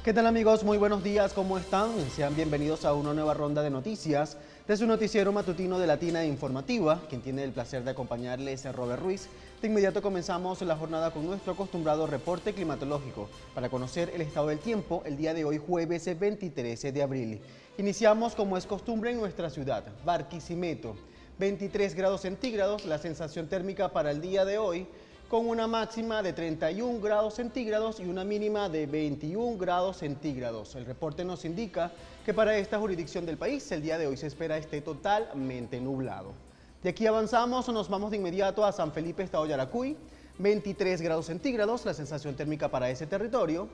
¿Qué tal amigos? Muy buenos días, ¿cómo están? Sean bienvenidos a una nueva ronda de noticias de su noticiero matutino de Latina Informativa. Quien tiene el placer de acompañarles es Robert Ruiz. De inmediato comenzamos la jornada con nuestro acostumbrado reporte climatológico para conocer el estado del tiempo el día de hoy, jueves 23 de abril. Iniciamos como es costumbre en nuestra ciudad, Barquisimeto. 23 grados centígrados, la sensación térmica para el día de hoy, con una máxima de 31 grados centígrados y una mínima de 21 grados centígrados. El reporte nos indica que para esta jurisdicción del país el día de hoy se espera esté totalmente nublado. De aquí avanzamos, nos vamos de inmediato a San Felipe, estado Yaracuy. 23 grados centígrados, la sensación térmica para ese territorio,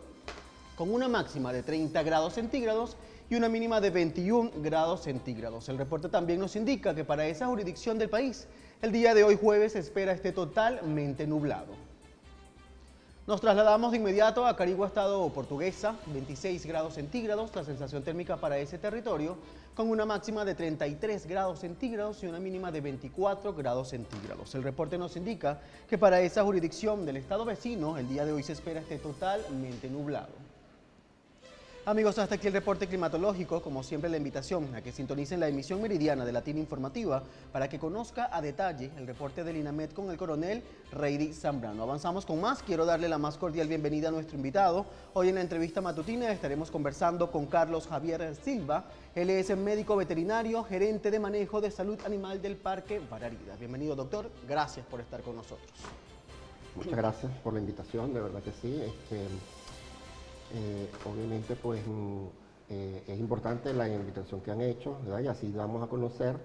con una máxima de 30 grados centígrados y una mínima de 21 grados centígrados. El reporte también nos indica que para esa jurisdicción del país, el día de hoy jueves se espera esté totalmente nublado. Nos trasladamos de inmediato a Carigua, estado Portuguesa, 26 grados centígrados, la sensación térmica para ese territorio, con una máxima de 33 grados centígrados y una mínima de 24 grados centígrados. El reporte nos indica que para esa jurisdicción del estado vecino, el día de hoy se espera esté totalmente nublado. Amigos, hasta aquí el reporte climatológico. Como siempre, la invitación a que sintonicen la emisión meridiana de Latina Informativa para que conozca a detalle el reporte del INAMED con el coronel Reidy Zambrano. Avanzamos con más. Quiero darle la más cordial bienvenida a nuestro invitado. Hoy en la entrevista matutina estaremos conversando con Carlos Javier Silva. Él es médico veterinario, gerente de manejo de salud animal del Parque Bararida. Bienvenido, doctor. Gracias por estar con nosotros. Muchas gracias por la invitación, de verdad que sí. Obviamente pues es importante la invitación que han hecho, ¿verdad? Y así vamos a conocer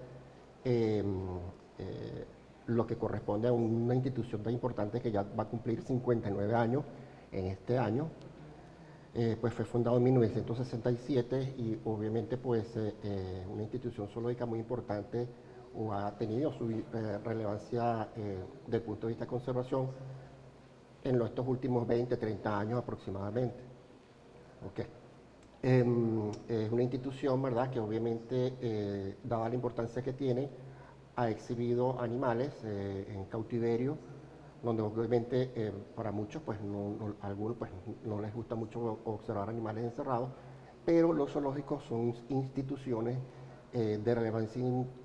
lo que corresponde a una institución tan importante que ya va a cumplir 59 años en este año. Pues fue fundado en 1967 y obviamente pues una institución zoológica muy importante o ha tenido su relevancia desde el punto de vista de conservación en estos últimos 20, 30 años aproximadamente. Okay. Es una institución, ¿verdad?, que obviamente, dada la importancia que tiene, ha exhibido animales en cautiverio, donde obviamente para muchos, pues algunos pues, no les gusta mucho observar animales encerrados, pero los zoológicos son instituciones de relevancia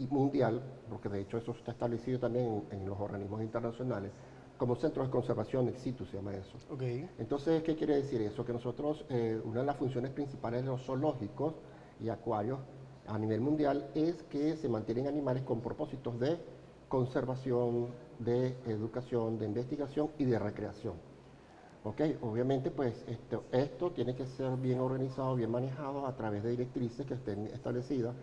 mundial, porque de hecho eso está establecido también en los organismos internacionales, como centros de conservación ex situ se llama eso. Okay. Entonces, ¿qué quiere decir eso? Que nosotros, una de las funciones principales de los zoológicos y acuarios a nivel mundial es que se mantienen animales con propósitos de conservación, de educación, de investigación y de recreación. Okay. Obviamente, pues esto tiene que ser bien organizado, bien manejado a través de directrices que estén establecidas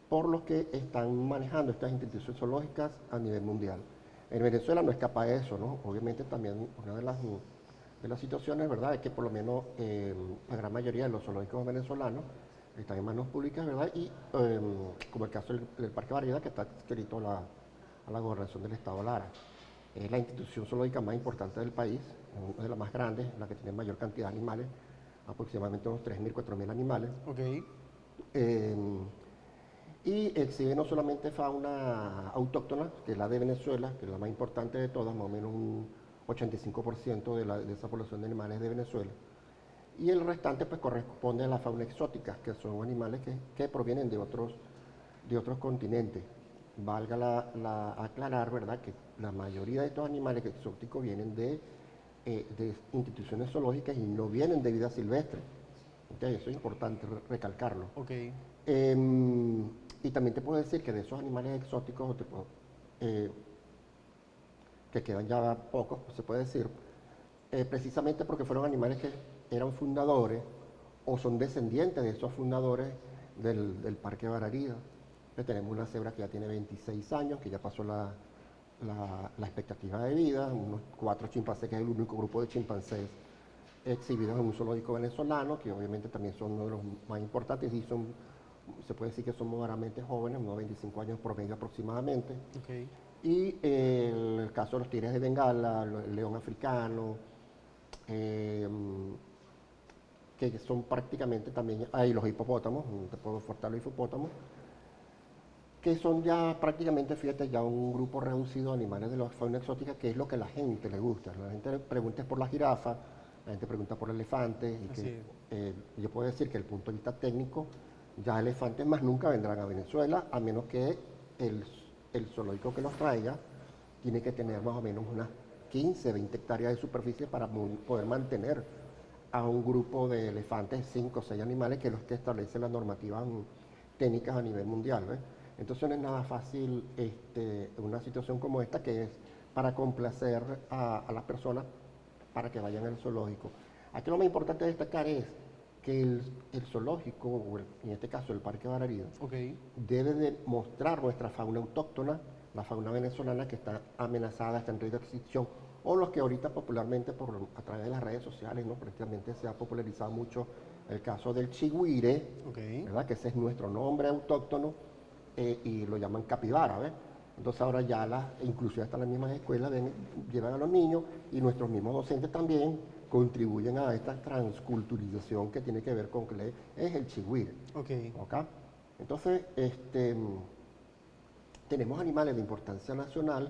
por los que están manejando estas instituciones zoológicas a nivel mundial. En Venezuela no escapa de eso, ¿no? Obviamente también una de las situaciones, ¿verdad?, es que por lo menos la gran mayoría de los zoológicos venezolanos están en manos públicas, ¿verdad? Y como el caso del Parque Bararida, que está adscrito a la gobernación del Estado Lara. Es la institución zoológica más importante del país, una de las más grandes, la que tiene mayor cantidad de animales, aproximadamente unos 3.000, 4.000 animales. Okay. Y exhibe no solamente fauna autóctona, que es la de Venezuela, que es la más importante de todas, más o menos un 85% de esa población de animales de Venezuela, y el restante pues corresponde a la fauna exótica, que son animales que provienen de otros continentes. Valga aclarar, ¿verdad?, que la mayoría de estos animales exóticos vienen de instituciones zoológicas y no vienen de vida silvestre. Entonces, eso es importante recalcarlo. Okay. Y también te puedo decir que de esos animales exóticos, que quedan ya pocos, se puede decir, precisamente porque fueron animales que eran fundadores o son descendientes de esos fundadores del Parque Bararida. Tenemos una cebra que ya tiene 26 años, que ya pasó la expectativa de vida, unos 4 chimpancés, que es el único grupo de chimpancés exhibidos en un zoológico venezolano, que obviamente también son uno de los más importantes y se puede decir que son moderadamente jóvenes, unos 25 años promedio aproximadamente. Okay. Y el caso de los tigres de Bengala, el león africano, que son prácticamente también, los hipopótamos, te puedo forzar los hipopótamos, que son ya prácticamente, fíjate, ya un grupo reducido de animales de la fauna exótica, que es lo que a la gente le gusta. La gente pregunta por la jirafa, La gente pregunta por elefantes y Así que es. yo puedo decir que desde el punto de vista técnico, ya elefantes más nunca vendrán a Venezuela, a menos que el, el zoológico que los traiga tiene que tener más o menos unas 15, 20 hectáreas de superficie para poder mantener a un grupo de elefantes, 5 o 6 animales, que es los que establecen las normativas técnicas a nivel mundial. ¿Ves? Entonces no es nada fácil una situación como esta, que es para complacer a las personas para que vayan al zoológico. Aquí lo más importante de destacar es que el zoológico, o en este caso el Parque Bararida, Ok. debe de mostrar nuestra fauna autóctona, la fauna venezolana que está amenazada, está en riesgo de extinción, o los que ahorita popularmente a través de las redes sociales, ¿no? Prácticamente se ha popularizado mucho el caso del chigüire, Ok. ¿verdad? Que ese es nuestro nombre autóctono, y lo llaman capibara, ¿ves? Entonces ahora ya inclusive hasta las mismas escuelas llevan a los niños, y nuestros mismos docentes también contribuyen a esta transculturización que tiene que ver con que es el chigüire. Ok. ¿Ok? Entonces, tenemos animales de importancia nacional,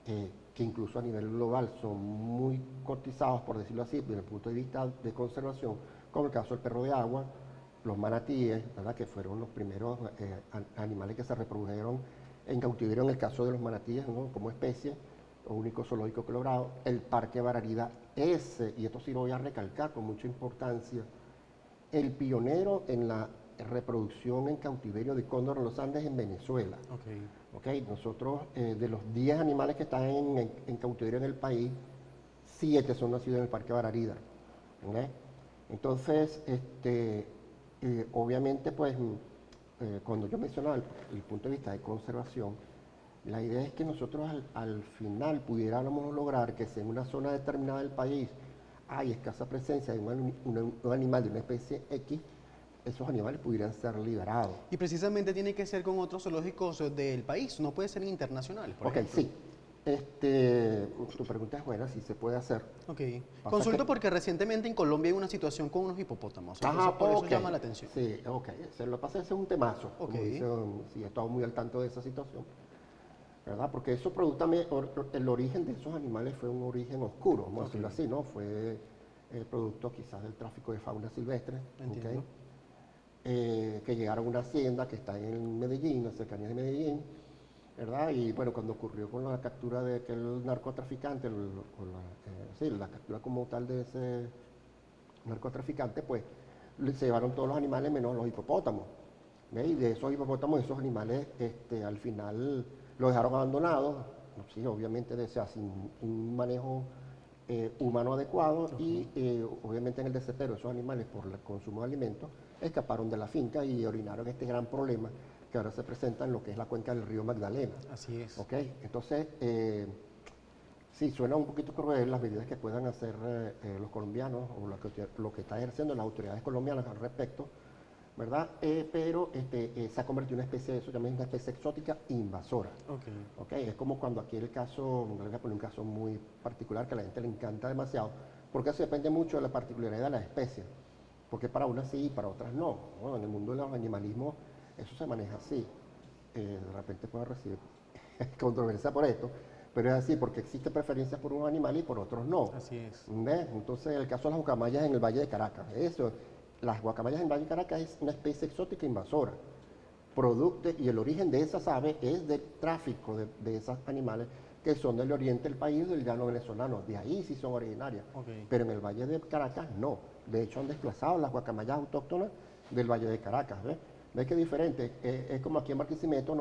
que incluso a nivel global son muy cotizados, por decirlo así, desde el punto de vista de conservación, como el caso del perro de agua, los manatíes, ¿verdad? Que fueron los primeros animales que se reprodujeron en cautiverio en el caso de los manatíes, ¿no? Como especie, único zoológico que he logrado, el Parque Bararida ese, y esto sí lo voy a recalcar con mucha importancia, el pionero en la reproducción en cautiverio de cóndor en los Andes en Venezuela. Ok. Okay, nosotros, de los 10 animales que están en cautiverio en el país, 7 son nacidos en el Parque Bararida. ¿Okay? Entonces, obviamente, pues, cuando yo mencionaba el punto de vista de conservación, la idea es que nosotros al final pudiéramos lograr que si en una zona determinada del país hay escasa presencia de un animal de una especie X, esos animales pudieran ser liberados. Y precisamente tiene que ser con otros zoológicos del país, no puede ser internacionales, por Ok, ejemplo. sí. Tu pregunta es buena, sí se puede hacer. Ok. Pasa Consulto que... porque recientemente en Colombia hay una situación con unos hipopótamos, entonces Ajá, por eso ok. llama la atención. Sí, ok. Se lo pasa, ese es un temazo, Ok. como dicen, sí, he estado muy al tanto de esa situación, ¿verdad? Porque eso producto también, el origen de esos animales fue un origen oscuro, vamos a Ok. decirlo así, ¿no? Fue producto quizás del tráfico de fauna silvestre, Entiendo. ¿ok? Que llegaron a una hacienda que está en Medellín, en las cercanías de Medellín, ¿verdad? Y bueno, cuando ocurrió con la captura de aquel narcotraficante, sí, la captura como tal de ese narcotraficante, pues se llevaron todos los animales menos los hipopótamos. ¿Ve? Y de esos hipopótamos, esos animales, al final los dejaron abandonados, sí, obviamente sin un manejo humano adecuado, Ok. y obviamente en el desespero esos animales por el consumo de alimentos escaparon de la finca y orinaron este gran problema que ahora se presenta en lo que es la cuenca del río Magdalena. Así es. ¿Ok? Entonces, sí, suena un poquito cruel las medidas que puedan hacer los colombianos, o lo que están ejerciendo las autoridades colombianas al respecto, ¿verdad? Pero se ha convertido en una especie de eso, también una especie exótica invasora. Ok. ¿Ok? Es como cuando aquí el caso, voy a poner un caso muy particular que a la gente le encanta demasiado, porque eso depende mucho de la particularidad de la especie, porque para unas sí y para otras no. Bueno, en el mundo de los animalismos eso se maneja así. De repente puede recibir controversia por esto, pero es así porque existe preferencias por un animal y por otros no. Así es. ¿Ves? Entonces, el caso de las guacamayas en el Valle de Caracas, las guacamayas en el Valle de Caracas es una especie exótica invasora. Producto, y el origen de esas aves es del tráfico de esos animales que son del oriente del país, del llano venezolano. De ahí sí son originarias. Ok. Pero en el Valle de Caracas no. De hecho, han desplazado las guacamayas autóctonas del Valle de Caracas. ¿Ves? ¿Ves qué diferente? Es como aquí en Barquisimeto,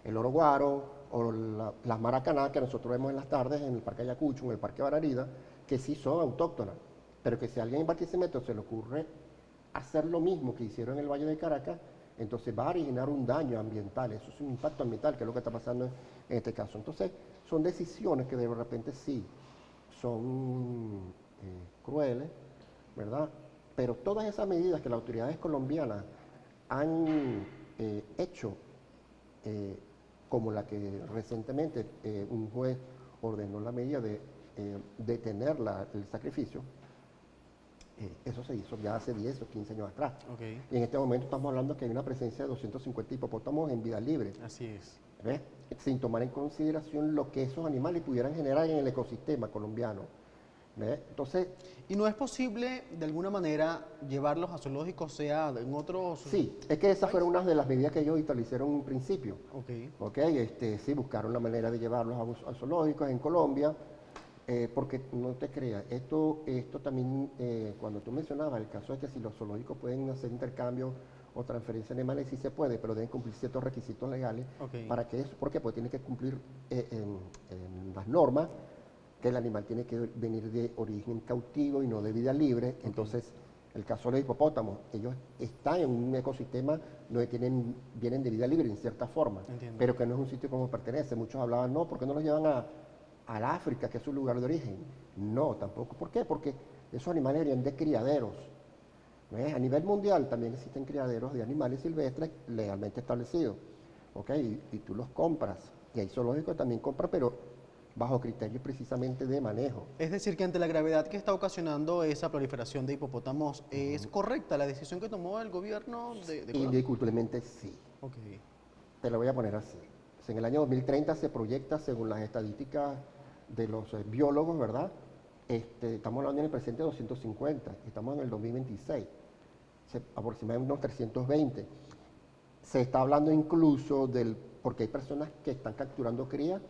el oro guaro o las maracaná que nosotros vemos en las tardes en el Parque Ayacucho, en el Parque Bararida, que sí son autóctonas. Pero que si a alguien en Barquisimeto se le ocurre hacer lo mismo que hicieron en el Valle de Caracas, entonces va a originar un daño ambiental. Eso es un impacto ambiental, que es lo que está pasando en este caso. Entonces, son decisiones que de repente sí son crueles, ¿verdad? Pero todas esas medidas que las autoridades colombianas han hecho, como la que recientemente un juez ordenó la medida de detener el sacrificio, eso se hizo ya hace 10 o 15 años atrás. Ok. Y en este momento estamos hablando que hay una presencia de 250 hipopótamos en vida libre. Así es. ¿Ves? Sin tomar en consideración lo que esos animales pudieran generar en el ecosistema colombiano. ¿Ve? Entonces, ¿Y no es posible, de alguna manera, llevarlos a zoológicos, sea en otros sí, es que esas fueron países? unas de las medidas que ellos establecieron en un principio. Ok, ¿Ok? Sí, buscaron la manera de llevarlos a zoológicos en Colombia, porque no te creas, esto también, cuando tú mencionabas el caso de que si los zoológicos pueden hacer intercambio o transferencia de animales, sí se puede, pero deben cumplir ciertos requisitos legales ok, para que eso, ¿por qué? Porque tiene que cumplir en las normas que el animal tiene que venir de origen cautivo y no de vida libre. ok, Entonces, el caso de los hipopótamos, ellos están en un ecosistema donde vienen de vida libre en cierta forma, entiendo. pero que no es un sitio como pertenece. Muchos hablaban, no, ¿por qué no los llevan al África, que es su lugar de origen? No, tampoco. ¿Por qué? Porque esos animales vienen de criaderos. ¿Ves? A nivel mundial también existen criaderos de animales silvestres legalmente establecidos. ¿Ok? Y tú los compras. Y hay zoológicos que también compran, pero bajo criterios precisamente de manejo. Es decir, que ante la gravedad que está ocasionando esa proliferación de hipopótamos, ¿es correcta la decisión que tomó el gobierno de Colombia? Indiscutiblemente sí. Ok, Te lo voy a poner así. Pues en el año 2030 se proyecta, según las estadísticas de los biólogos, ¿verdad? Estamos hablando en el presente de 250, estamos en el 2026, aproximadamente unos 320. Se está hablando incluso porque hay personas que están capturando crías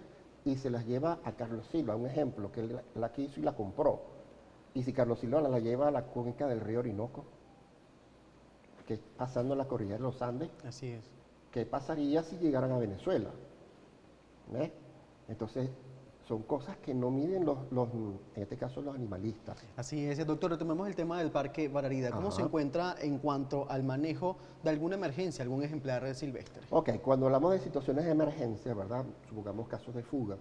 y se las lleva a Carlos Silva, un ejemplo, que él la quiso y la compró. Y si Carlos Silva la lleva a la cuenca del río Orinoco, que es pasando la cordillera de los Andes, así es. ¿qué pasaría si llegaran a Venezuela? ¿Ves? Entonces, son cosas que no miden en este caso, los animalistas. Así es, doctor, retomemos el tema del Parque Bararida. ¿Cómo se Ajá. encuentra en cuanto al manejo de alguna emergencia, algún ejemplar silvestre? Ok, cuando hablamos de situaciones de emergencia, ¿verdad? Supongamos casos de fuga,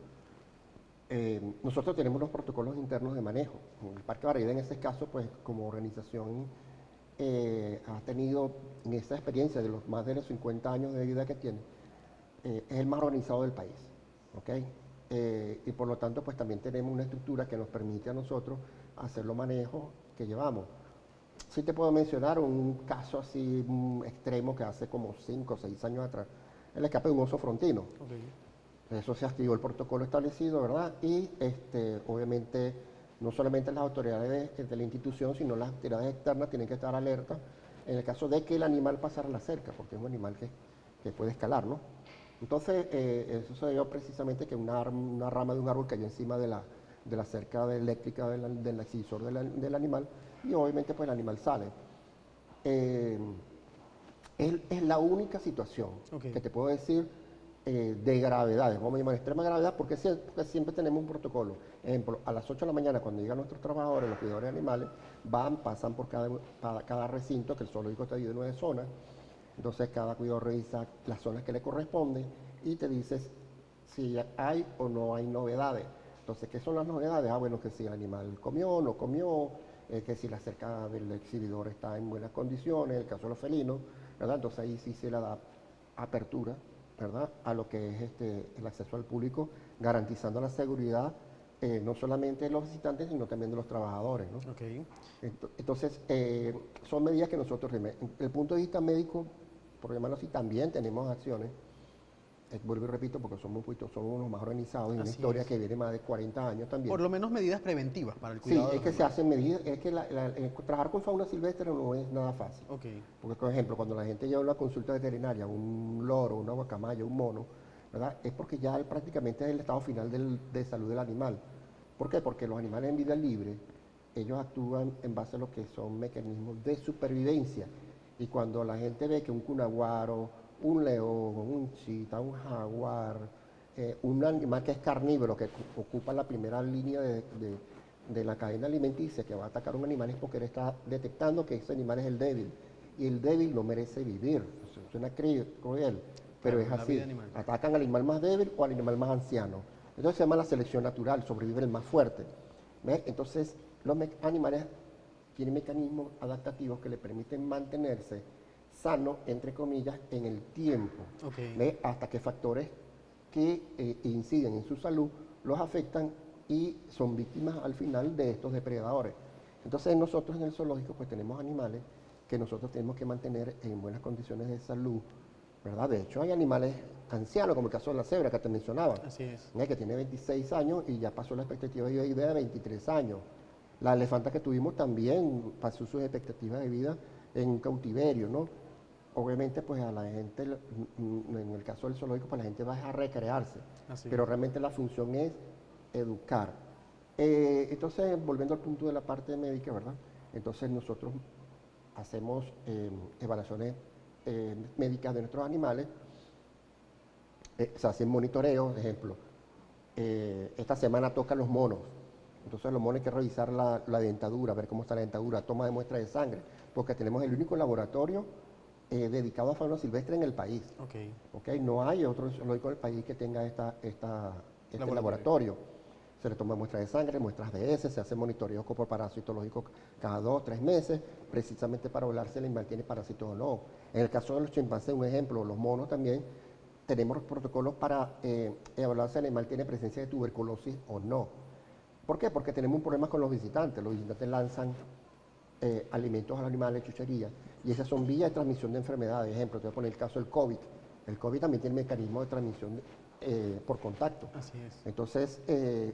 nosotros tenemos los protocolos internos de manejo. El Parque Bararida, en ese caso, pues como organización, ha tenido en esa experiencia de los más de los 50 años de vida que tiene, es el más organizado del país. ¿Ok? Y por lo tanto, pues también tenemos una estructura que nos permite a nosotros hacer los manejos que llevamos. Sí te puedo mencionar un caso así extremo que hace como 5 o 6 años atrás, el escape de un oso frontino. Ok, Eso se activó el protocolo establecido, ¿verdad? Y obviamente no solamente las autoridades de la institución, sino las autoridades externas tienen que estar alertas en el caso de que el animal pasara la cerca, porque es un animal que puede escalar, ¿no? Entonces, eso se dio precisamente que una rama de un árbol cayó encima de la cerca eléctrica del excisor del animal y obviamente pues el animal sale. Eh, es la única situación ok, que te puedo decir de gravedades, vamos a llamar extrema gravedad, porque siempre tenemos un protocolo. Ejemplo, a las 8 de la mañana, cuando llegan nuestros trabajadores, los cuidadores de animales, pasan por cada recinto, que el zoológico está dividido en 9 zonas. Entonces, cada cuidador revisa las zonas que le corresponden y te dices si hay o no hay novedades. Entonces, ¿qué son las novedades? Ah, bueno, que si el animal comió, no comió, que si la cerca del exhibidor está en buenas condiciones, el caso de los felinos, ¿verdad? Entonces ahí sí se le da apertura, ¿verdad?, a lo que es el acceso al público, garantizando la seguridad no solamente de los visitantes, sino también de los trabajadores, ¿no? ok. Entonces, son medidas que nosotros, desde el punto de vista médico, por llamarlo así, también tenemos acciones. Vuelvo y repito, porque somos los más organizados en una Así historia es. que viene más de 40 años también. Por lo menos medidas preventivas para el Sí, cuidado de es los que se animales. hacen medidas, es que trabajar con fauna silvestre no es nada fácil. Ok, Porque, por ejemplo, cuando la gente lleva una consulta veterinaria, un loro, una guacamaya, un mono, ¿verdad? Es porque ya prácticamente es el estado final de salud del animal. ¿Por qué? Porque los animales en vida libre, ellos actúan en base a lo que son mecanismos de supervivencia. Y cuando la gente ve que un cunaguaro, un león, un chita, un jaguar, un animal que es carnívoro, que ocupa la primera línea de la cadena alimenticia, que va a atacar a un animal, es porque él está detectando que ese animal es el débil. Y el débil no merece vivir. Suena cruel, pero claro, es la vida así. animal. Atacan al animal más débil o al animal más anciano. Entonces se llama la selección natural, sobrevive el más fuerte. ¿Ves? Entonces los animales tienen mecanismos adaptativos que le permiten mantenerse sano, entre comillas, en el tiempo. Ok, ¿Ves? Hasta que factores que inciden en su salud los afectan y son víctimas al final de estos depredadores. Entonces nosotros en el zoológico pues tenemos animales que nosotros tenemos que mantener en buenas condiciones de salud, ¿verdad? De hecho hay animales ancianos, como el caso de la cebra que te mencionaba, así es. que tiene 26 años y ya pasó la expectativa de vida de 23 años. La elefanta que tuvimos también pasó sus expectativas de vida en un cautiverio, ¿no? Obviamente, pues a la gente, en el caso del zoológico, pues la gente va a recrearse, Así pero es. realmente la función es educar. Entonces, volviendo al punto de la parte médica, ¿verdad? Entonces nosotros hacemos evaluaciones médicas de nuestros animales, se hacen monitoreos, ejemplo, esta semana tocan los monos, entonces los monos hay que revisar la dentadura, ver cómo está la dentadura, toma de muestra de sangre, porque tenemos el único laboratorio dedicado a fauna silvestre en el país. Ok. ¿Okay? No hay otro zoológico del país que tenga este laboratorio. Se le toma muestras de sangre, muestras de heces, se hace monitoreo copoparasitológico cada 2 o 3 meses, precisamente para hablar si el animal tiene parásitos o no. En el caso de los chimpancés, un ejemplo, los monos también, tenemos protocolos para evaluar si el animal tiene presencia de tuberculosis o no. ¿Por qué? Porque tenemos un problema con los visitantes. Los visitantes lanzan alimentos a los animales, chucherías, y esas son vías de transmisión de enfermedades. Ejemplo, te voy a poner el caso del COVID. El COVID también tiene mecanismo de transmisión por contacto. Así es. Entonces,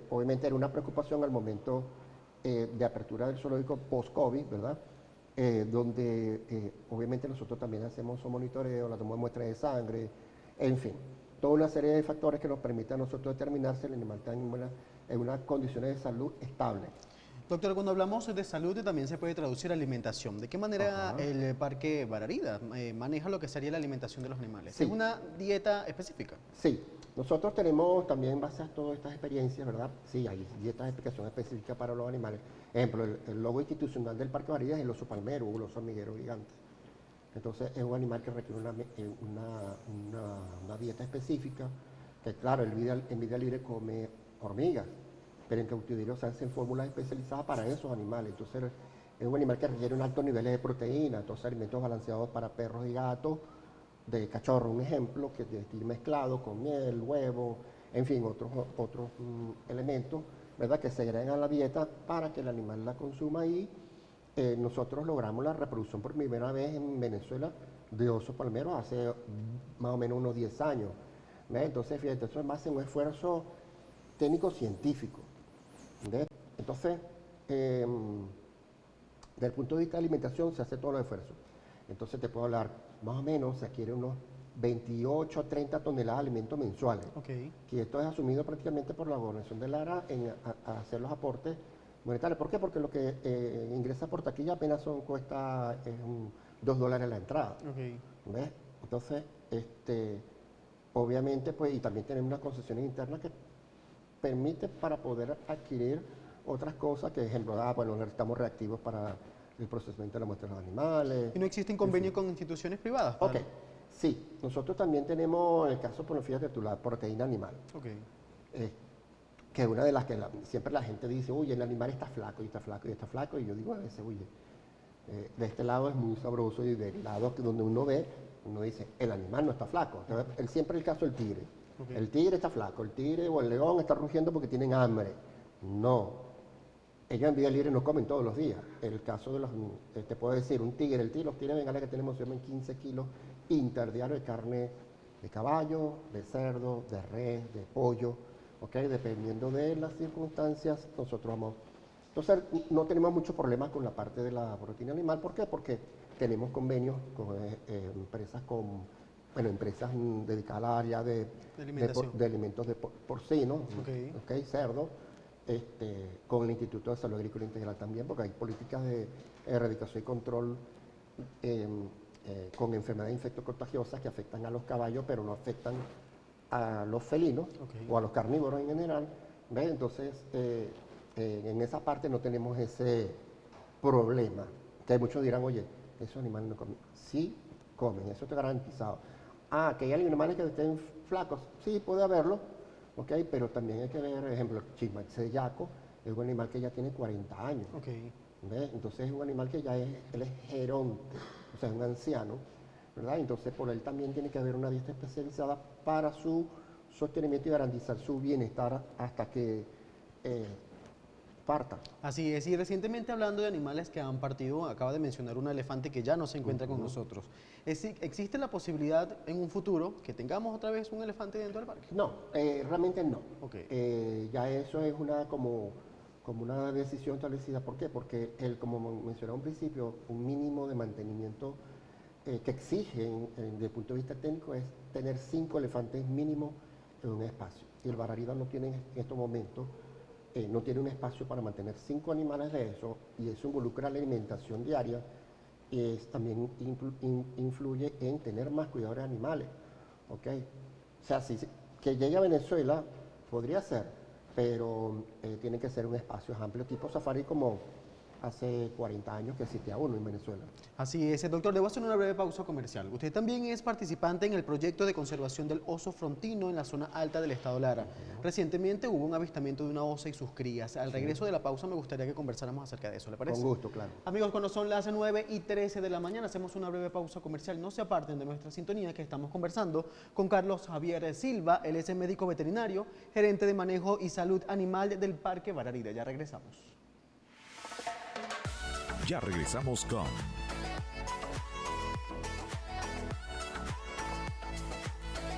obviamente era una preocupación al momento de apertura del zoológico post-COVID, ¿verdad? Donde obviamente nosotros también hacemos un monitoreo, la toma de muestras de sangre, en fin, toda una serie de factores que nos permiten a nosotros determinar si el animal está en unas condiciones de salud estables. Doctor, cuando hablamos de salud también se puede traducir alimentación. ¿De qué manera Ajá. el Parque Bararida maneja lo que sería la alimentación de los animales? Sí. ¿Es una dieta específica? Sí, nosotros tenemos también, en base a todas estas experiencias, ¿verdad? Sí, hay dietas de explicación específica para los animales. Ejemplo, el logo institucional del Parque Bararida es el oso palmero o el oso hormiguero gigante. Entonces es un animal que requiere una dieta específica, que claro, en vida libre come hormigas, pero en cautiverio se hacen fórmulas especializadas para esos animales. Entonces es un animal que requiere un alto nivel de proteína, entonces alimentos balanceados para perros y gatos, de cachorro, un ejemplo, que tiene que ir mezclado con miel, huevo, en fin, otros elementos, ¿verdad?, que se agregan a la dieta para que el animal la consuma y nosotros logramos la reproducción por primera vez en Venezuela de oso palmero hace más o menos unos 10 años. ¿Ves? Entonces, fíjate, eso es más un esfuerzo técnico-científico. ¿Ves? Entonces, desde el punto de vista de alimentación se hace todo el esfuerzo. Entonces te puedo hablar, más o menos se adquiere unos 28 a 30 toneladas de alimentos mensuales. Okay. Que esto es asumido prácticamente por la gobernación de Lara a hacer los aportes monetarios. ¿Por qué? Porque lo que ingresa por taquilla apenas cuesta $2 la entrada. Okay. ¿Ves? Entonces, obviamente, pues, y también tenemos unas concesiones internas que permiten para poder adquirir otras cosas, que ejemplo, bueno, necesitamos reactivos para el procesamiento de la muestra de los animales. ¿Y no existen convenios con instituciones privadas? Ok, sí, nosotros también tenemos, en el caso, por fíjate tú, la proteína animal. Okay. Que es una de las que siempre la gente dice, uy, el animal está flaco, y está flaco, y está flaco, y yo digo a veces, oye, de este lado es muy sabroso, y del lado donde uno ve, uno dice, el animal no está flaco. Entonces, siempre el caso del tigre. Okay. El tigre está flaco, el tigre o el león está rugiendo porque tienen hambre. No. Ellos en vida libre no comen todos los días. El caso de los, te puedo decir, un tigre, los tigres bengales que tenemos se llaman 15 kilos interdiario de carne de caballo, de cerdo, de res, de pollo, ¿ok? Dependiendo de las circunstancias, nosotros vamos. Entonces, no tenemos muchos problemas con la parte de la proteína animal. ¿Por qué? Porque tenemos convenios con empresas empresas dedicadas al área de alimentos de porcino, okay, cerdo, con el Instituto de Salud Agrícola Integral también, porque hay políticas de erradicación y control con enfermedades infectocontagiosas que afectan a los caballos, pero no afectan a los felinos o a los carnívoros en general. ¿Ves? Entonces, en esa parte no tenemos ese problema. Que muchos dirán, oye, esos animales no comen. Sí comen, eso está garantizado. Ah, que hay animales que estén flacos, sí, puede haberlo, ¿ok? Pero también hay que ver, por ejemplo, el chimpancé yaco es un animal que ya tiene 40 años. Okay. ¿Ves? Entonces es un animal que ya él es geronte, o sea, es un anciano, ¿verdad? Entonces por él también tiene que haber una dieta especializada para su sostenimiento y garantizar su bienestar hasta que parta. Así es, y recientemente hablando de animales que han partido, acaba de mencionar un elefante que ya no se encuentra con nosotros. ¿Existe la posibilidad en un futuro que tengamos otra vez un elefante dentro del parque? No, realmente no. Okay. Ya eso es una como como una decisión establecida. ¿Por qué? Porque, como mencionaba un principio, un mínimo de mantenimiento que exigen desde el punto de vista técnico es tener 5 elefantes mínimo en un espacio. Y el Bararida no tiene en estos momentos, no tiene un espacio para mantener 5 animales de eso, y eso involucra la alimentación diaria, y también influye en tener más cuidadores animales. ¿Ok? O sea, si que llegue a Venezuela podría ser, pero tiene que ser un espacio amplio, tipo safari, como hace 40 años que existía uno en Venezuela. Así es, doctor, debo hacer una breve pausa comercial. Usted también es participante en el proyecto de conservación del oso frontino en la zona alta del estado Lara. Recientemente hubo un avistamiento de una osa y sus crías. Al regreso de la pausa me gustaría que conversáramos acerca de eso, ¿le parece? Con gusto, claro. Amigos, cuando son las 9:13 de la mañana, hacemos una breve pausa comercial. No se aparten de nuestra sintonía, que estamos conversando con Carlos Javier Silva. Él es médico veterinario, gerente de manejo y salud animal del Parque Bararida. Ya regresamos. Ya regresamos con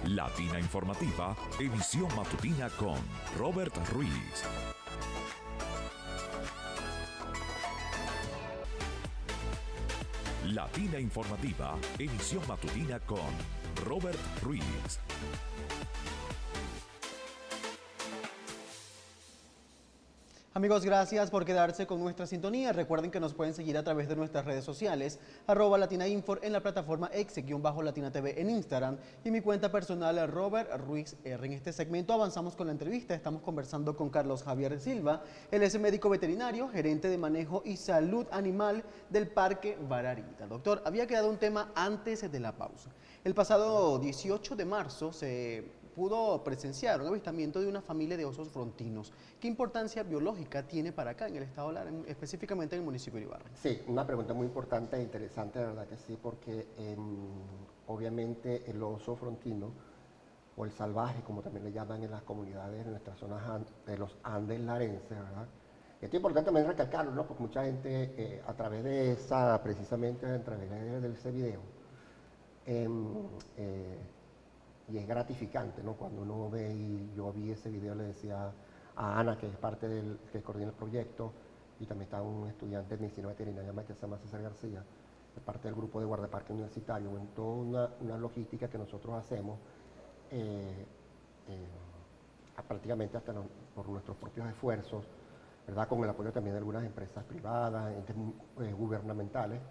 Latina Informativa, edición matutina con Robert Ruiz. Latina Informativa, edición matutina con Robert Ruiz. Amigos, gracias por quedarse con nuestra sintonía. Recuerden que nos pueden seguir a través de nuestras redes sociales, @LatinaInfor en la plataforma X-LatinaTV en Instagram y mi cuenta personal Robert Ruiz R. En este segmento avanzamos con la entrevista. Estamos conversando con Carlos Javier Silva. Él es médico veterinario, gerente de manejo y salud animal del Parque Bararida. Doctor, había quedado un tema antes de la pausa. El pasado 18 de marzo se pudo presenciar un avistamiento de una familia de osos frontinos. ¿Qué importancia biológica tiene para acá en el estado Lara, específicamente en el municipio de Ibarra? Sí, una pregunta muy importante e interesante, de verdad que sí, porque obviamente el oso frontino, o el salvaje, como también le llaman en las comunidades de nuestras zonas de los Andes larenses, ¿verdad? Esto es importante también recalcarlo, ¿no? Porque mucha gente, a través de esa, precisamente a través de ese video, y es gratificante, ¿no? Cuando uno ve, y yo vi ese video, le decía a Ana, que es parte que coordina el proyecto, y también está un estudiante de medicina veterinaria que se llama César García, es parte del grupo de guardaparque universitario, en toda una logística que nosotros hacemos, prácticamente hasta por nuestros propios esfuerzos, ¿verdad? Con el apoyo también de algunas empresas privadas, entes gubernamentales,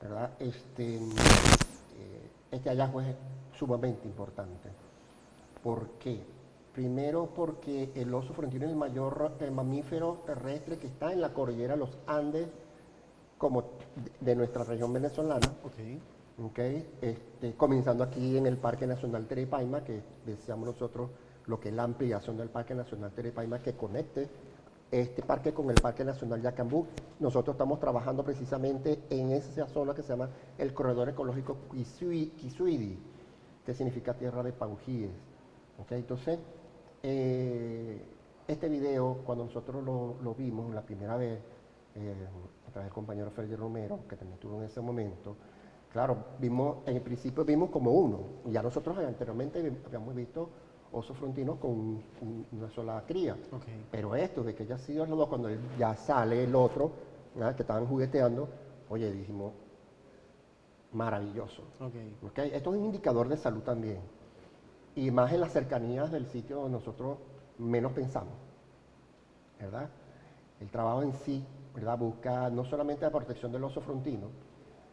¿verdad? Este hallazgo es sumamente importante. ¿Por qué? Primero, porque el oso frontino es el mayor mamífero terrestre que está en la cordillera de los Andes, como de nuestra región venezolana. Comenzando aquí en el Parque Nacional Terepaima, que deseamos nosotros lo que es la ampliación del Parque Nacional Terepaima, que conecte este parque con el Parque Nacional Yacambú. Nosotros estamos trabajando precisamente en esa zona que se llama el Corredor Ecológico Quisuidi, que significa tierra de paujíes. Entonces, este video, cuando nosotros lo vimos la primera vez, a través del compañero Félix Romero, que también estuvo en ese momento, claro, en el principio vimos como uno, y ya nosotros anteriormente habíamos visto osos frontinos con una sola cría. Pero esto de que ya ha sido los dos, cuando ya sale el otro, ¿verdad? Que estaban jugueteando, oye, dijimos, maravilloso. Esto es un indicador de salud también, y más en las cercanías del sitio donde nosotros menos pensamos, ¿verdad? El trabajo en sí, ¿verdad? Busca no solamente la protección del oso frontino,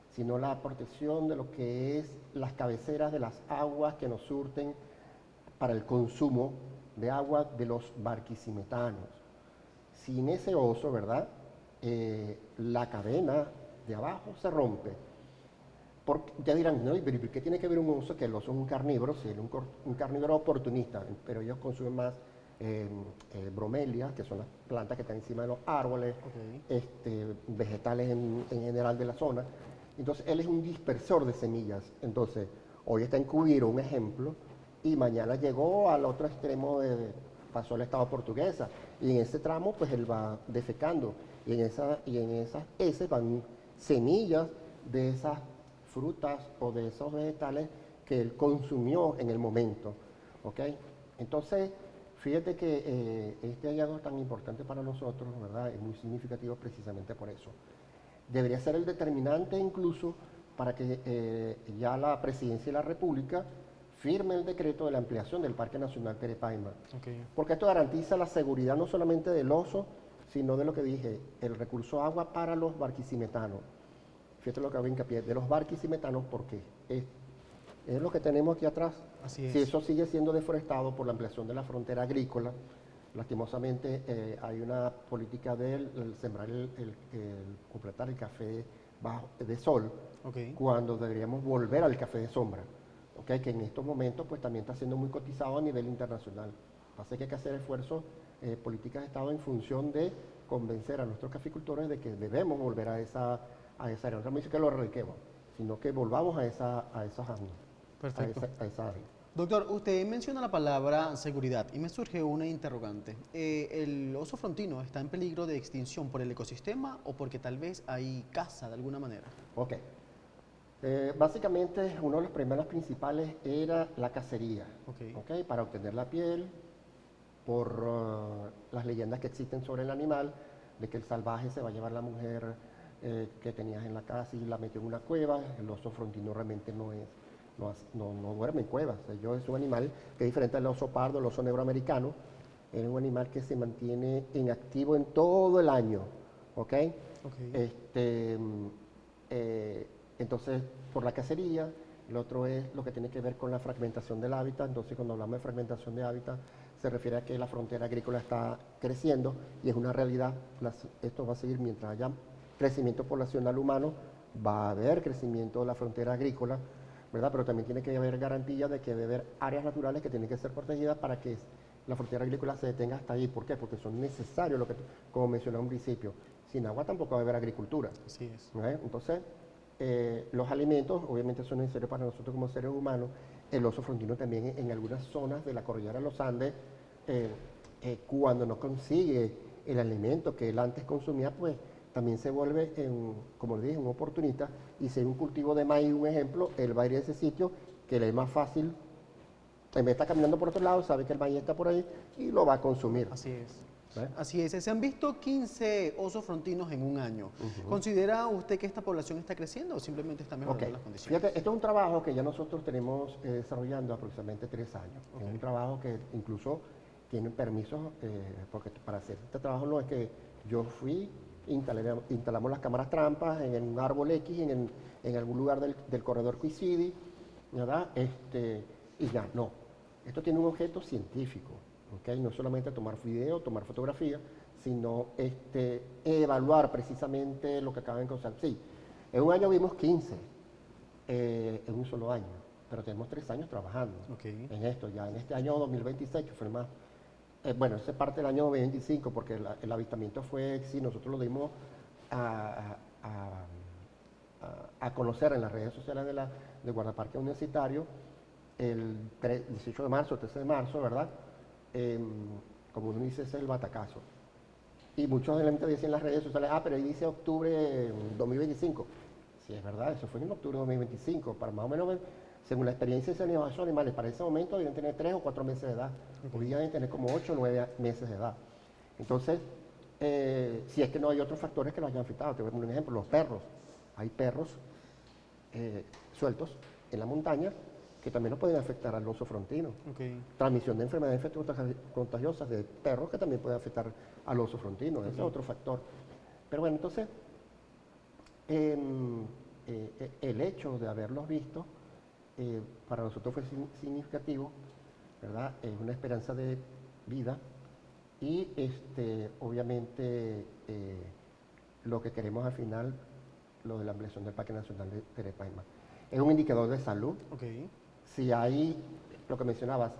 sino la protección de lo que es las cabeceras de las aguas que nos surten para el consumo de agua de los barquisimetanos. Sin ese oso, ¿verdad? La cadena de abajo se rompe. Ya dirán, no, pero ¿por qué tiene que ver un oso? Que el oso es un carnívoro, sí, un carnívoro oportunista, pero ellos consumen más bromelias, que son las plantas que están encima de los árboles, vegetales en general de la zona. Entonces, él es un dispersor de semillas. Entonces, hoy está en Cubiro, un ejemplo, y mañana llegó al otro extremo, pasó al estado portuguesa, y en ese tramo pues él va defecando, y en esas heces van semillas de esas frutas o de esos vegetales que él consumió en el momento, ¿ok? Entonces, Fíjate que este hallazgo tan importante para nosotros, ¿verdad? Es muy significativo precisamente por eso. Debería ser el determinante incluso para que ya la Presidencia de la República firme el decreto de la ampliación del Parque Nacional Terepaima. Okay. Porque esto garantiza la seguridad no solamente del oso, sino de lo que dije, el recurso agua para los barquisimetanos. Fíjate lo que hago hincapié, de los barquisimetanos, porque es lo que tenemos aquí atrás. Así es. Si eso sigue siendo deforestado por la ampliación de la frontera agrícola, lastimosamente hay una política de sembrar completar el café de sol, Okay. cuando deberíamos volver al café de sombra, ¿okay? Que en estos momentos pues también está siendo muy cotizado a nivel internacional. Pasa que hay que hacer esfuerzos, políticas de Estado en función de convencer a nuestros caficultores de que debemos volver a esa área. No me dice que lo erradiquemos, sino que volvamos a esos años, Perfecto. a esa área. Doctor, usted menciona la palabra seguridad y me surge una interrogante. ¿El oso frontino está en peligro de extinción por el ecosistema o porque tal vez hay caza de alguna manera? Ok. Básicamente, uno de los problemas principales era la cacería, Ok. para obtener la piel, por las leyendas que existen sobre el animal, de que el salvaje se va a llevar la mujer que tenías en la casa y la metió en una cueva. El oso frontino realmente no duerme en cuevas. Es un animal que es diferente al oso pardo, el oso negro americano. Es un animal que se mantiene inactivo en todo el año, ¿ok? Ok. Entonces, por la cacería. El otro es lo que tiene que ver con la fragmentación del hábitat. Entonces, cuando hablamos de fragmentación de hábitat, se refiere a que la frontera agrícola está creciendo y es una realidad. Esto va a seguir mientras haya crecimiento poblacional humano, va a haber crecimiento de la frontera agrícola, ¿verdad? Pero también tiene que haber garantía de que debe haber áreas naturales que tienen que ser protegidas para que la frontera agrícola se detenga hasta ahí. ¿Por qué? Porque son necesarios, como mencioné en un principio. Sin agua tampoco va a haber agricultura. Así es. Entonces, los alimentos obviamente son necesarios para nosotros como seres humanos. El oso frontino también en algunas zonas de la cordillera de los Andes, cuando no consigue el alimento que él antes consumía, pues también se vuelve, como le dije, un oportunista. Y si hay un cultivo de maíz, un ejemplo, él va a ir a ese sitio que le es más fácil. En vez de estar caminando por otro lado, sabe que el maíz está por ahí y lo va a consumir. Así es. ¿Eh? Así es. Se han visto 15 osos frontinos en un año. ¿Considera usted que esta población está creciendo o simplemente está mejorando las condiciones? Fíjate, esto es un trabajo que ya nosotros tenemos desarrollando aproximadamente 3 años. Es un trabajo que incluso tiene permisos, porque para hacer este trabajo no es que yo fui, instalamos las cámaras trampas en un árbol X, en algún lugar del corredor Cuisidi, ¿verdad? Y ya, no. Esto tiene un objeto científico. No solamente tomar video, tomar fotografía, sino evaluar precisamente lo que acaban de constatar. Sí, en un año vimos 15, en un solo año, pero tenemos 3 años trabajando en esto. Ya en este año 2026, que fue el más, bueno, esa es parte del año 2025, porque el avistamiento fue, sí, nosotros lo dimos a conocer en las redes sociales de Guardaparque Universitario el 18 de marzo, 13 de marzo, ¿verdad? Como uno dice, es el batacazo. Y muchos de la gente dicen en las redes sociales, pero ahí dice octubre 2025. Sí, es verdad, eso fue en octubre de 2025. Para más o menos, según la experiencia de esos animales, para ese momento deben tener 3 o 4 meses de edad. Hoy día deben tener como 8 o 9 meses de edad. Entonces, si es que no hay otros factores que los hayan afectado. Te voy a poner un ejemplo, los perros. Hay perros sueltos en la montaña que también nos pueden afectar al oso frontino. Transmisión de enfermedades contagiosas de perros que también pueden afectar al oso frontino. Ese es otro factor. Pero bueno, entonces, el hecho de haberlos visto para nosotros fue significativo, ¿verdad? Es una esperanza de vida y obviamente lo que queremos al final, lo de la ampliación del Parque Nacional de Terepaima. Es un indicador de salud. Si hay, lo que mencionabas,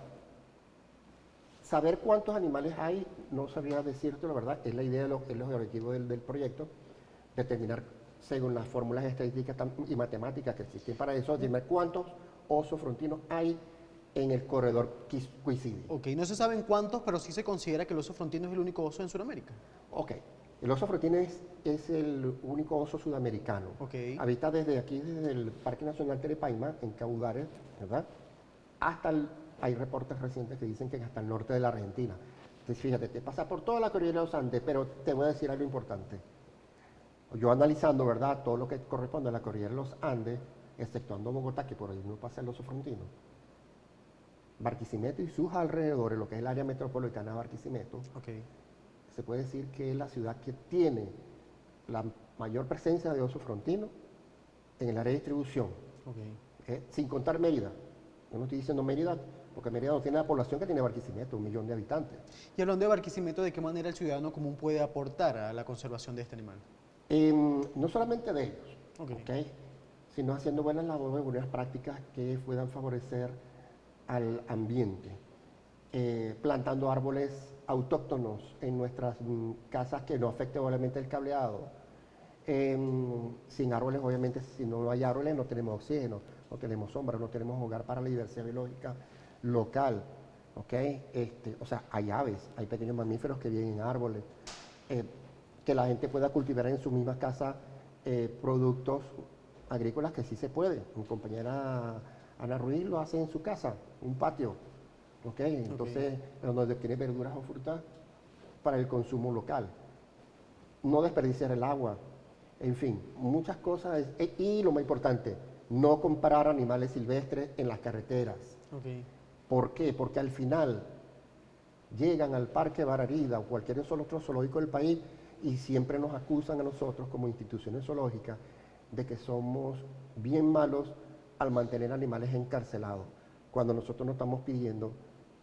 saber cuántos animales hay, no sabría decirte, la verdad, es la idea, es el objetivo del proyecto, determinar según las fórmulas estadísticas y matemáticas que existen para eso, determinar cuántos osos frontinos hay en el corredor Cuisidi. No se saben cuántos, pero sí se considera que el oso frontino es el único oso en Sudamérica. El oso frontino es el único oso sudamericano. Habita desde aquí, desde el Parque Nacional Terepaima, en Caudares, ¿verdad? Hasta hay reportes recientes que dicen que hasta el norte de la Argentina. Entonces, fíjate, te pasa por toda la cordillera de los Andes, pero te voy a decir algo importante. Yo analizando, ¿verdad?, todo lo que corresponde a la cordillera de los Andes, exceptuando Bogotá, que por ahí no pasa el oso frontino, Barquisimeto y sus alrededores, lo que es el área metropolitana de Barquisimeto, Okay. se puede decir que es la ciudad que tiene la mayor presencia de oso frontino en el área de distribución, Okay. sin contar Mérida. Yo no estoy diciendo Mérida, porque Mérida no tiene la población que tiene Barquisimeto, 1 millón de habitantes. Y hablando de Barquisimeto, ¿de qué manera el ciudadano común puede aportar a la conservación de este animal? No solamente de ellos, Ok. ¿ok?, sino haciendo buenas labores, buenas prácticas que puedan favorecer al ambiente, plantando árboles autóctonos en nuestras casas que no afecte obviamente el cableado. Sin árboles, obviamente, si no hay árboles no tenemos oxígeno, no tenemos sombra, no tenemos hogar para la diversidad biológica local, ¿ok? O sea, hay aves, hay pequeños mamíferos que viven en árboles, que la gente pueda cultivar en su misma casa productos agrícolas que sí se puede. Mi compañera Ana Ruiz lo hace en su casa, un patio, ¿ok? Entonces, donde tiene verduras o frutas para el consumo local. No desperdiciar el agua, en fin, muchas cosas. Y lo más importante, no comprar animales silvestres en las carreteras. Okay. ¿Por qué? Porque al final llegan al Parque Bararida o cualquier otro zoológico del país y siempre nos acusan a nosotros como instituciones zoológicas de que somos bien malos al mantener animales encarcelados, cuando nosotros no estamos pidiendo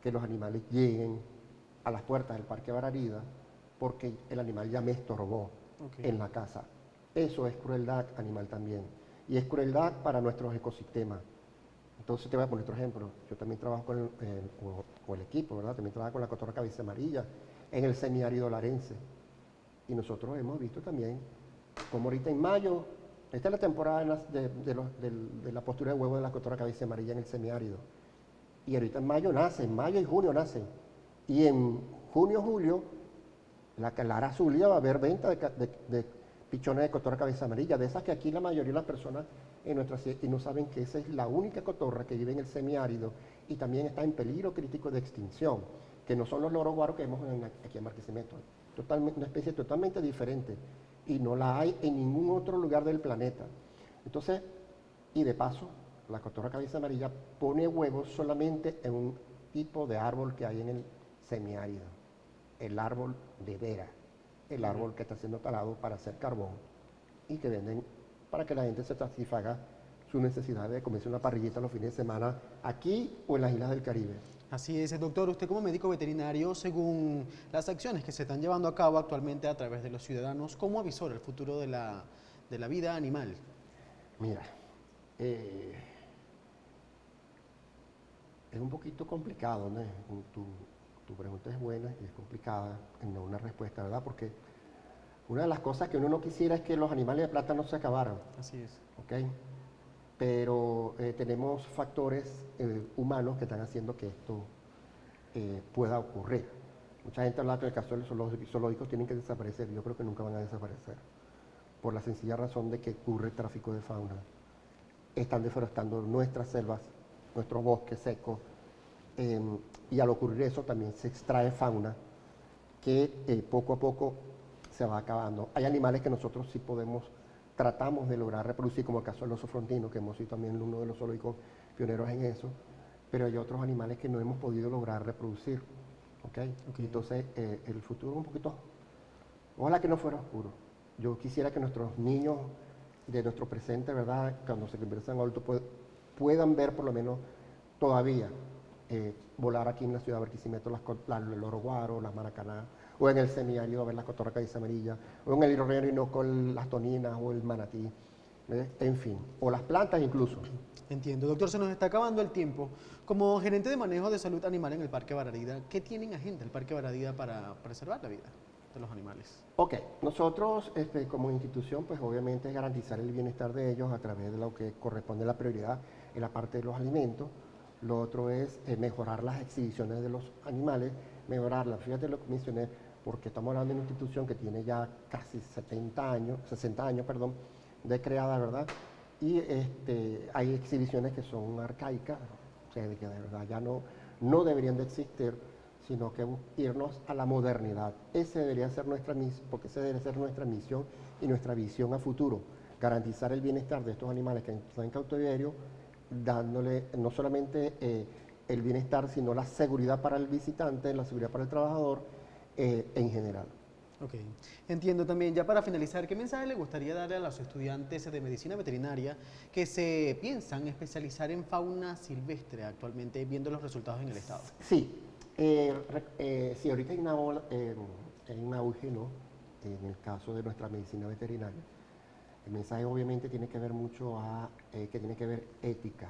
que los animales lleguen a las puertas del Parque Bararida porque el animal ya me estorbó en la casa. Eso es crueldad animal también, y es crueldad para nuestros ecosistemas. Entonces te voy a poner otro ejemplo. Yo también trabajo con el equipo, ¿verdad? También trabajo con la cotorra cabeza amarilla en el semiárido larense. Y nosotros hemos visto también como ahorita en mayo, esta es la temporada de la postura de huevo de la cotorra cabeza amarilla en el semiárido. Y ahorita en mayo nace, en mayo y junio nacen. Y en junio, julio, la Lara Zulia va a haber venta de pichones de cotorra cabeza amarilla, de esas que aquí la mayoría de las personas en nuestra ciudad y no saben que esa es la única cotorra que vive en el semiárido y también está en peligro crítico de extinción, que no son los loros guaros que vemos aquí en Barquisimeto. Una especie totalmente diferente y no la hay en ningún otro lugar del planeta. Entonces, y de paso, la cotorra cabeza amarilla pone huevos solamente en un tipo de árbol que hay en el semiárido, el árbol de vera, el árbol que está siendo talado para hacer carbón y que venden para que la gente se satisfaga su necesidad de comerse una parrillita los fines de semana aquí o en las islas del Caribe. Así es, doctor. Usted como médico veterinario, según las acciones que se están llevando a cabo actualmente a través de los ciudadanos, ¿cómo avisora el futuro de la vida animal? Mira, es un poquito complicado, ¿no? Tu pregunta es buena y es complicada en dar una respuesta, ¿verdad? Porque una de las cosas que uno no quisiera es que los animales de plata no se acabaran. Así es. ¿Ok? Pero tenemos factores humanos que están haciendo que esto pueda ocurrir. Mucha gente habla que en el caso de los zoológicos tienen que desaparecer. Yo creo que nunca van a desaparecer, por la sencilla razón de que ocurre el tráfico de fauna. Están deforestando nuestras selvas, nuestros bosques secos, y al ocurrir eso también se extrae fauna que poco a poco se va acabando. Hay animales que nosotros sí tratamos de lograr reproducir, como el caso del oso frontino, que hemos sido también uno de los zoológicos pioneros en eso, pero hay otros animales que no hemos podido lograr reproducir. ¿Okay? Entonces, el futuro es un poquito, ojalá que no fuera oscuro. Yo quisiera que nuestros niños de nuestro presente, ¿verdad?, cuando se conviertan en adultos, puedan ver por lo menos todavía volar aquí en la ciudad de Barquisimeto el loro guaro, las maracaná, o en el semiárido ver la cotorra cabeza amarilla, o en el Orinoco las toninas o el manatí, en fin, o las plantas incluso. Entiendo. Doctor, se nos está acabando el tiempo. Como gerente de manejo de salud animal en el Parque Bararida, ¿qué tiene en agenda el Parque Bararida para preservar la vida de los animales? Ok, nosotros como institución, pues obviamente es garantizar el bienestar de ellos a través de lo que corresponde a la prioridad en la parte de los alimentos. Lo otro es mejorar las exhibiciones de los animales, mejorarlas. Fíjate lo que mencioné, porque estamos hablando de una institución que tiene ya casi 60 años, de creada, ¿verdad? Y hay exhibiciones que son arcaicas, o sea, de que de verdad ya no no deberían de existir, sino que irnos a la modernidad. Ese debería ser nuestra misión, porque esa debería ser nuestra misión y nuestra visión a futuro, garantizar el bienestar de estos animales que están en cautiverio, dándole no solamente el bienestar, sino la seguridad para el visitante, la seguridad para el trabajador en general. Ok, entiendo también. Ya para finalizar, ¿qué mensaje le gustaría darle a los estudiantes de medicina veterinaria que se piensan especializar en fauna silvestre actualmente, viendo los resultados en el estado? Sí, sí, ahorita hay un auge, ¿no? En el caso de nuestra medicina veterinaria. El mensaje obviamente tiene que ver mucho que tiene que ver ética,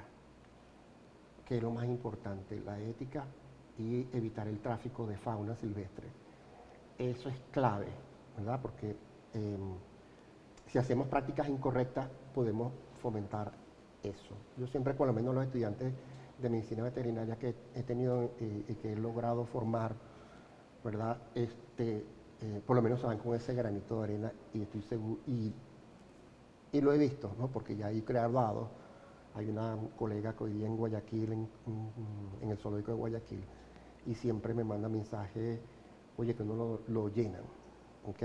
que es lo más importante, la ética y evitar el tráfico de fauna silvestre. Eso es clave, ¿verdad? Porque si hacemos prácticas incorrectas podemos fomentar eso. Yo siempre, por lo menos los estudiantes de medicina veterinaria que he tenido y que he logrado formar, ¿verdad? Por lo menos se van con ese granito de arena y estoy seguro, y lo he visto, ¿no? Porque ya he creado, hay una colega que hoy día en Guayaquil, en el zoológico de Guayaquil, y siempre me manda mensajes, oye, que uno lo llenan, ¿ok?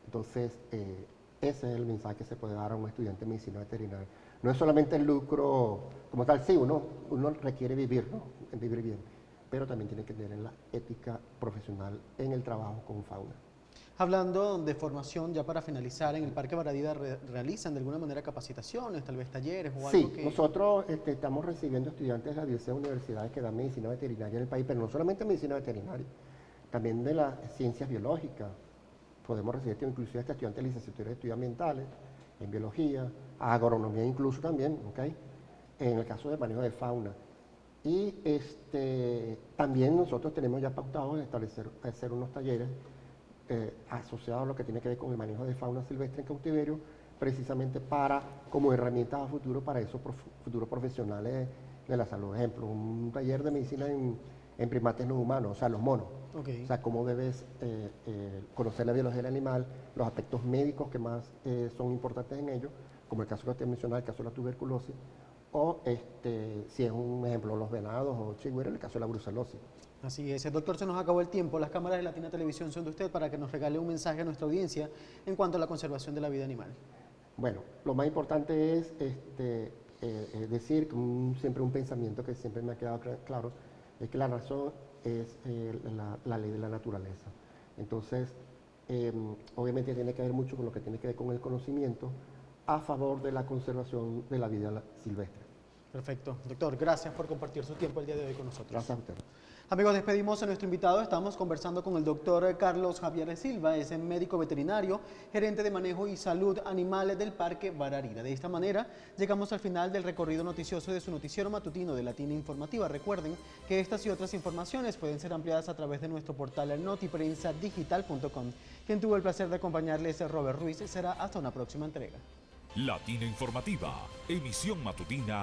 Entonces, ese es el mensaje que se puede dar a un estudiante de medicina veterinaria. No es solamente el lucro como tal, sí, uno requiere vivir, ¿no? Vivir bien, pero también tiene que tener la ética profesional en el trabajo con fauna. Hablando de formación, ya para finalizar, en el Parque Bararida realizan de alguna manera capacitaciones, tal vez talleres o algo Sí, que... nosotros estamos recibiendo estudiantes de las 10 universidades que dan medicina veterinaria en el país, pero no solamente medicina veterinaria, también de las ciencias biológicas. Podemos recibir inclusive hasta estudiantes de licenciatura de estudios ambientales, en biología, agronomía incluso también, ¿ok? En el caso de manejo de fauna. Y también nosotros tenemos ya pautado hacer unos talleres asociados a lo que tiene que ver con el manejo de fauna silvestre en cautiverio, precisamente como herramientas a futuro para esos futuros profesionales de la salud. Por ejemplo, un taller de medicina en primates no humanos, o sea, los monos. Okay. O sea, cómo debes conocer la biología del animal, los aspectos médicos que más son importantes en ello, como el caso que usted mencionaba, el caso de la tuberculosis, o si es un ejemplo, los venados o chigüeros, en el caso de la brucelosis. Así es, doctor, se nos acabó el tiempo. Las cámaras de Latina Televisión son de usted para que nos regale un mensaje a nuestra audiencia en cuanto a la conservación de la vida animal. Bueno, lo más importante es decir, siempre un pensamiento que siempre me ha quedado claro, es que la razón es la ley de la naturaleza. Entonces, obviamente tiene que ver mucho con lo que tiene que ver con el conocimiento a favor de la conservación de la vida silvestre. Perfecto. Doctor, gracias por compartir su tiempo el día de hoy con nosotros. Gracias a usted. Amigos, despedimos a nuestro invitado. Estamos conversando con el doctor Carlos Javier Silva, es médico veterinario, gerente de manejo y salud animal del Parque Bararida. De esta manera, llegamos al final del recorrido noticioso de su noticiero matutino de Latina Informativa. Recuerden que estas y otras informaciones pueden ser ampliadas a través de nuestro portal notiprensa-digital.com. Quien tuvo el placer de acompañarles es Robert Ruiz. Será hasta una próxima entrega. Latina Informativa, emisión matutina